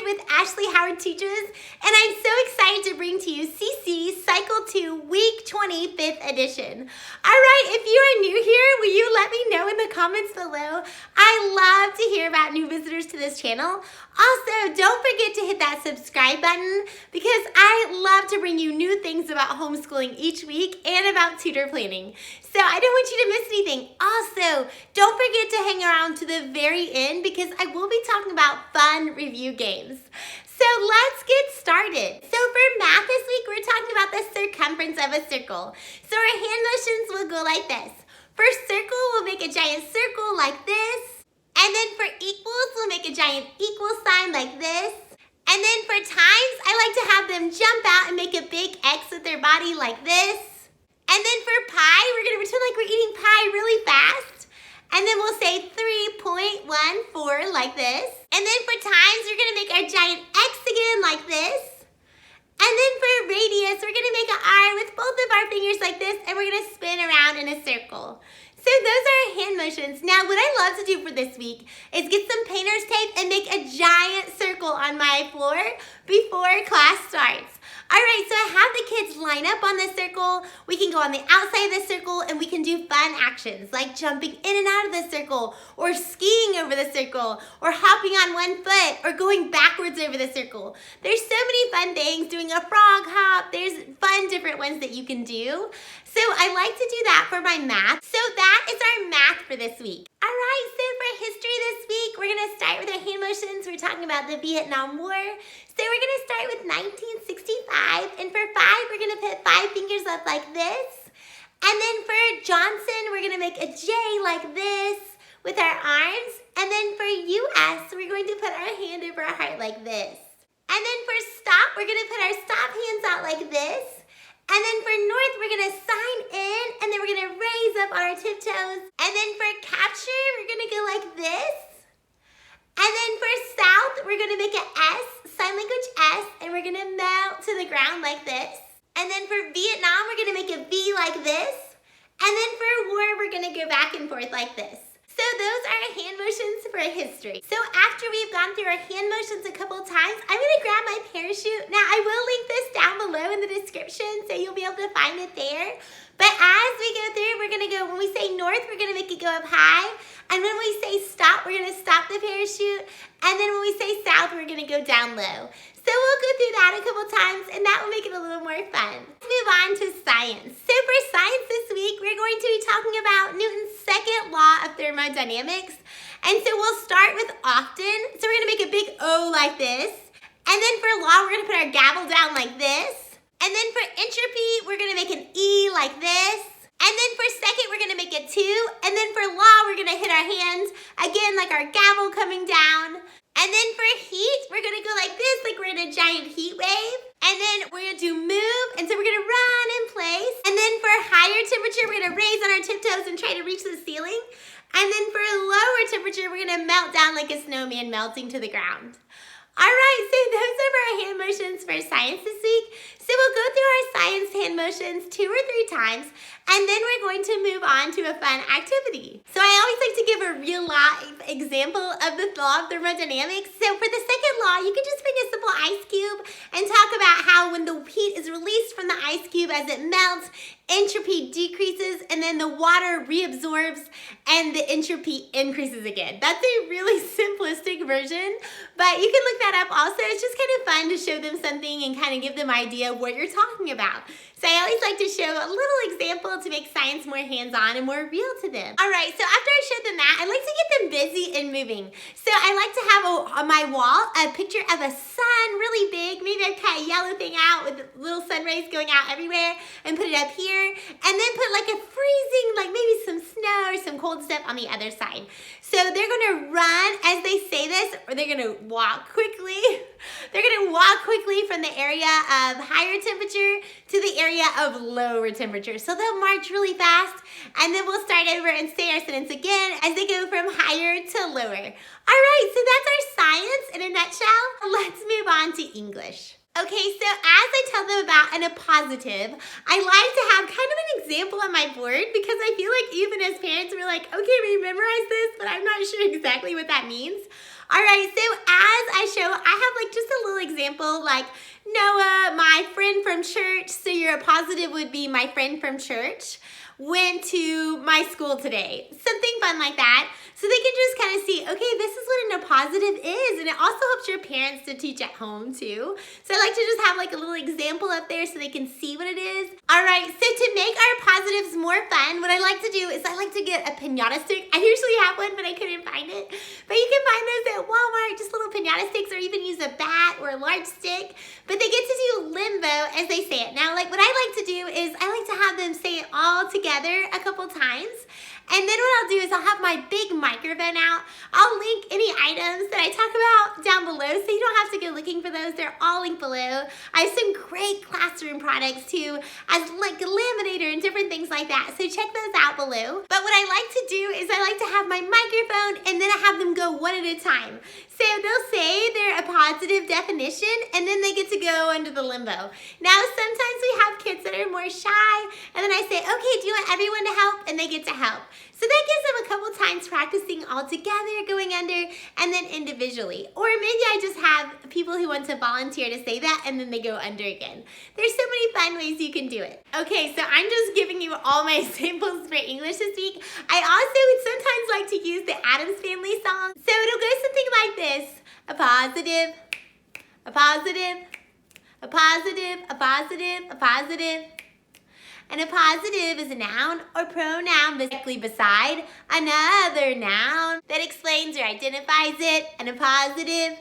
with Ashley Howard Teaches, and I'm so excited to bring to you CC Cycle 2 Week 20 5th edition. Alright, if you are new here, will you let me know in the comments below? I love to hear about new visitors to this channel. Also, don't forget to hit that subscribe button because I love to bring you new things about homeschooling each week and about tutor planning. So I don't want you to miss anything. Also, don't forget to hang around to the very end because I will be talking about fun review games. So let's get started. So for math this week, we're talking about the circumference of a circle. So our hand motions will go like this. For circle, we'll make a giant circle like this. And then for equals, we'll make a giant equal sign like this. And then for times, I like to have them jump out and make a big X with their body like this. And then for pi, we're gonna pretend like we're eating pie really fast. And then we'll say 3.14 like this. And then for times, we're gonna make our giant X again like this. And then for radius, we're gonna make an R with both of our fingers like this, and we're gonna spin around in a circle. So those are our hand motions. Now, what I love to do for this week is get some painter's tape and make a giant circle on my floor before class starts. All right, so I have the kids line up on the circle. We can go on the outside of the circle and we can do fun actions like jumping in and out of the circle or skiing over the circle or hopping on one foot or going backwards over the circle. There's so many fun things, doing a frog hop. There's fun different ones that you can do. So I like to do that for my math. So that is our math for this week. All right, so for history this week, we're gonna start with our hand motions. We're talking about the Vietnam War. So we're gonna start with 1965, and for 5, we're gonna put 5 fingers up like this. And then for Johnson, we're gonna make a J like this with our arms. And then for US, we're going to put our hand over our heart like this. And then for stop, we're gonna put our stop hands out like this. And then for north, we're gonna sign in, and then we're gonna raise up on our tiptoes. And then for capture, we're gonna go like this. And then for south, we're gonna make an S, sign language S, and we're gonna melt to the ground like this. And then for Vietnam, we're gonna make a V like this. And then for war, we're gonna go back and forth like this. So those are our hand motions for history. So after we've gone through our hand motions a couple times, I'm gonna grab my parachute. Now I will link this down below in the description so you'll be able to find it there. But as we go through, we're gonna go, when we say north, we're gonna make it go up high. And when we say stop, we're gonna stop the parachute. And then when we say south, we're gonna go down low. So we'll go through that a couple times and that will make it a little more fun. Let's move on to science. So for science this week, we're going to be talking about Newton's second law of thermodynamics. And so we'll start with often. So we're gonna make a big O like this. And then for law, we're gonna put our gavel down like this. And then for entropy, we're gonna make an E like this. And then for second, we're gonna make a 2. And then for law, we're gonna hit our hands, again, like our gavel coming down. And then for heat, we're gonna go like this, like we're in a giant heat wave. And then we're gonna do move, and so we're gonna run in place. And then for higher temperature, we're gonna raise on our tiptoes and try to reach the ceiling. And then for lower temperature, we're gonna melt down like a snowman melting to the ground. All right, so those are our hand motions for science this week. So we'll go through our science hand motions 2 or 3 times, and then we're going to move on to a fun activity. So I always like to give a real life example of the law of thermodynamics. So for the second law, you can just bring a simple ice cube and talk about how when the heat is released from the ice cube as it melts, entropy decreases, and then the water reabsorbs and the entropy increases again. That's a really simplistic version, but you can look that up also. It's just kind of fun to show them something and kind of give them an idea of what you're talking about. So I always like to show a little example to make science more hands-on and more real to them. All right, so after I showed them that, I like to get them busy and moving. So I like to have on my wall a picture of a sun really big. Maybe I'd cut a yellow thing out with little sun rays going out everywhere and put it up here. And then put like a freezing, like maybe some snow or some cold stuff on the other side. So they're gonna run as they say this, or they're gonna walk quickly. They're gonna walk quickly from the area of higher temperature to the area of lower temperature. So they'll march really fast, and then we'll start over and say our sentence again as they go from higher to lower. All right, so that's our science in a nutshell. Let's move on to English. Okay, so as I tell them about an appositive, I like to have kind of an example on my board because I feel like even as parents, we're like, okay, we memorized this, but I'm not sure exactly what that means. All right, so as I show, I have like just a little example like Noah, my friend from church. So your positive would be my friend from church went to my school today. Something fun like that. So they can just kind of see, okay, this is what a positive is. And it also helps your parents to teach at home too. So I like to just have like a little example up there so they can see what it is. All right, so to make our positives more fun, what I like to do is I like to get a piñata stick. I usually have one, but I couldn't find it. But you can find those at Walmart, just little piñata sticks, or even use a bat or a large stick. But they get to do limbo as they say it. Now, like what I like to do is I like to have them say it all together a couple times. And then what I'll do is I'll have my big microphone out. I'll link any items that I talk about down below so you don't have to go looking for those. They're all linked below. I have some great classroom products too, as like a laminator and different things like that. So check those out below. But what I like to do is I like to have my microphone and then I have them go one at a time. So they'll say their positive definition and then they get to go under the limbo. Now sometimes we have kids that are more shy and then I say, okay, do you want everyone to help? And they get to help. So that gives them a couple times practicing all together, going under, and then individually. Or maybe I just have people who want to volunteer to say that and then they go under again. There's so many fun ways you can do it. Okay, so I'm just giving you all my samples for English this week. I also would sometimes like to use the Addams Family song. So it'll go something like this. A positive, a positive, a positive, a positive, a positive. And a positive is a noun or pronoun directly beside another noun that explains or identifies it, and a positive.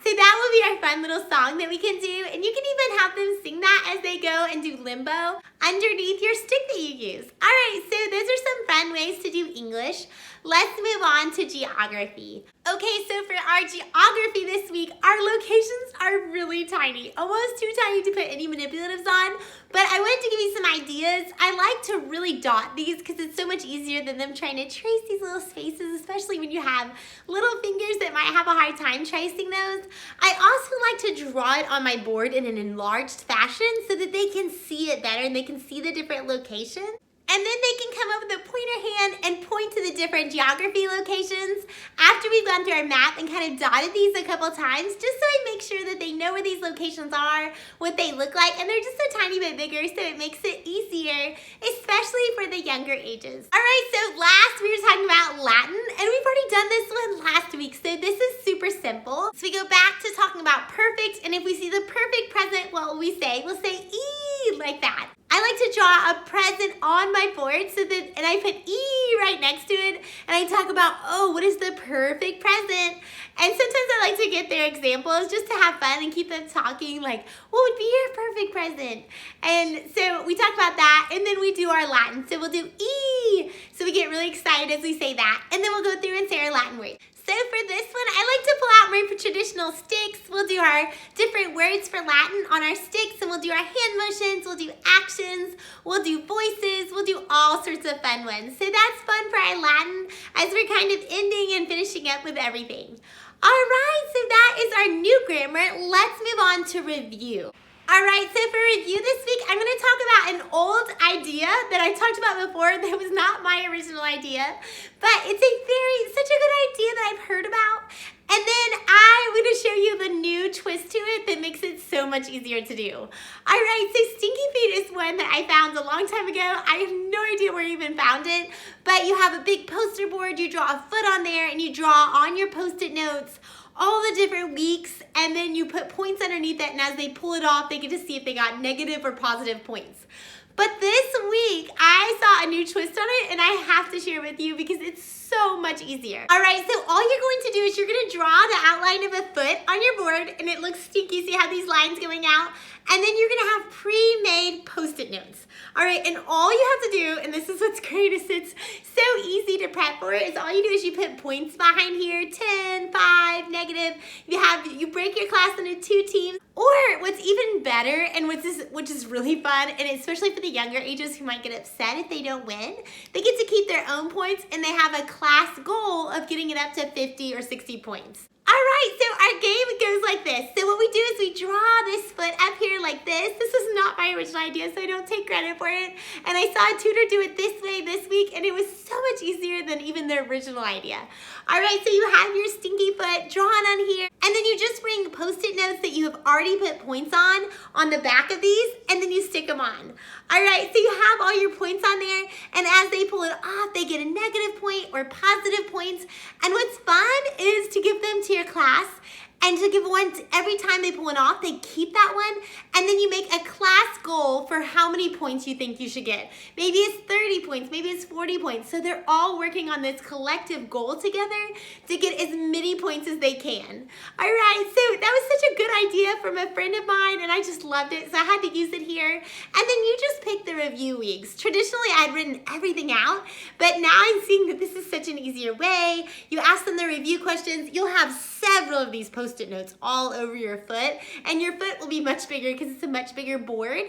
So that will be our fun little song that we can do, and you can even have them sing that as they go and do limbo underneath your stick that you use. All right, so those are some fun ways to do English. Let's move on to geography. Okay, so for our geography this week, our locations are really tiny, almost too tiny to put any manipulatives on, but I wanted to give you some ideas. I like to really dot these because it's so much easier than them trying to trace these little spaces, especially when you have little fingers that might have a hard time tracing those. I also like to draw it on my board in an enlarged fashion so that they can see it better and they can see the different locations. And then they can come up with a pointer hand and point to the different geography locations after we've gone through our map and kind of dotted these a couple times, just so I make sure that they know where these locations are, what they look like, and they're just a tiny bit bigger, so it makes it easier, especially for the younger ages. All right, so last we were talking about Latin, and we've already done this one last week, so this is super simple. So we go back to talking about perfect, and if we see the perfect present, what will we say? We'll say E, like that. I like to draw a present on my board and I put E right next to it, and I talk about, oh, what is the perfect present? And sometimes I like to get their examples just to have fun and keep them talking, like, what would be your perfect present? And so we talk about that, and then we do our Latin. So we'll do E. So we get really excited as we say that, and then we'll go through and say our Latin words. So for this one, I like to pull out my traditional sticks. We'll do our different words for Latin on our sticks, and we'll do our hand motions, we'll do actions, we'll do voices, we'll do all sorts of fun ones. So that's fun for our Latin as we're kind of ending and finishing up with everything. All right, so that is our new grammar. Let's move on to review. All right, so for review this week, I'm going to talk about an old idea that I talked about before that was not my original idea, but it's such a good idea that I've heard about. And then I'm going to show you the new twist to it that makes it so much easier to do. All right, so Stinky Feet is one that I found a long time ago. I have no idea where you even found it, but you have a big poster board, you draw a foot on there, and you draw on your Post-it notes all the different weeks, and then you put points underneath it, and as they pull it off, they get to see if they got negative or positive points. But this week, I saw a new twist on it, and I have to share with you because it's so much easier. All right, so all you're going to do is you're going to draw the outline of a foot on your board, and it looks stinky, so you have these lines going out, and then you're going to have pre-made Post-it notes. All right, and all you have to do, and this is what's great, is it's so easy to prep for it, is all you do is you put points behind here, 10, 5, negative. You break your class into 2 teams, or what's even better, and which is really fun, and especially for the younger ages who might get upset if they don't win, they get to keep their own points, and they have a class goal of getting it up to 50 or 60 points. All right, right, so our game goes like this. So what we do is we draw this foot up here like this. This is not my original idea, so I don't take credit for it. And I saw a tutor do it this way this week, and it was so much easier than even the original idea. All right, so you have your stinky foot drawn on here, and then you just bring Post-it notes that you have already put points on the back of these, and then you stick them on. All right, so you have all your points on there, and as they pull it off, they get a negative point or positive points. And what's fun is to give them to your class, and to give one every time they pull it off, they keep that one, and then you make a class goal for how many points you think you should get. Maybe it's 30 points, maybe it's 40 points. So they're all working on this collective goal together to get as many points as they can. All right, so that was such a good idea from a friend of mine, and I just loved it, so I had to use it here. And then you just pick the review weeks. Traditionally, I'd written everything out, but now I'm seeing that this is such an easier way. You ask them the review questions. You'll have several of these Post-it notes all over your foot, and your foot will be much bigger because it's a much bigger board.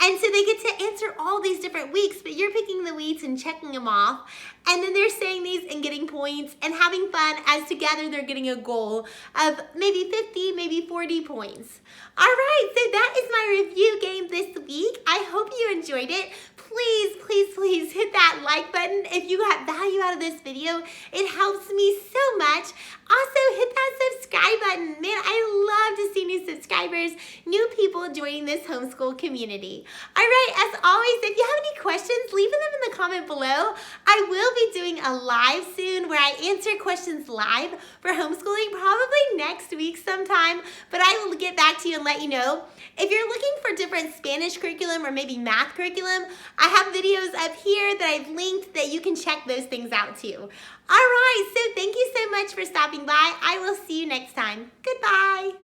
And so they get to answer all these different weeks, but you're picking the weeks and checking them off, and then they're saying these and getting points and having fun as together they're getting a goal of maybe 50, maybe 40 points. All right, so that is my review game this week. I hope you enjoyed it. Please, please, please hit that like button if you got value out of this video. It helps me so much. Also, hit that subscribe button. Man, I love to see new subscribers, new people joining this homeschool community. All right, as always, if you have any questions, leave them in the comment below. I will be doing a live soon where I answer questions live for homeschooling, probably next week sometime, but I will get back to you and let you know. If you're looking for different Spanish curriculum or maybe math curriculum, I have videos up here that I've linked that you can check those things out too. All right, so thank you so much for stopping by. I will see you next time. Goodbye.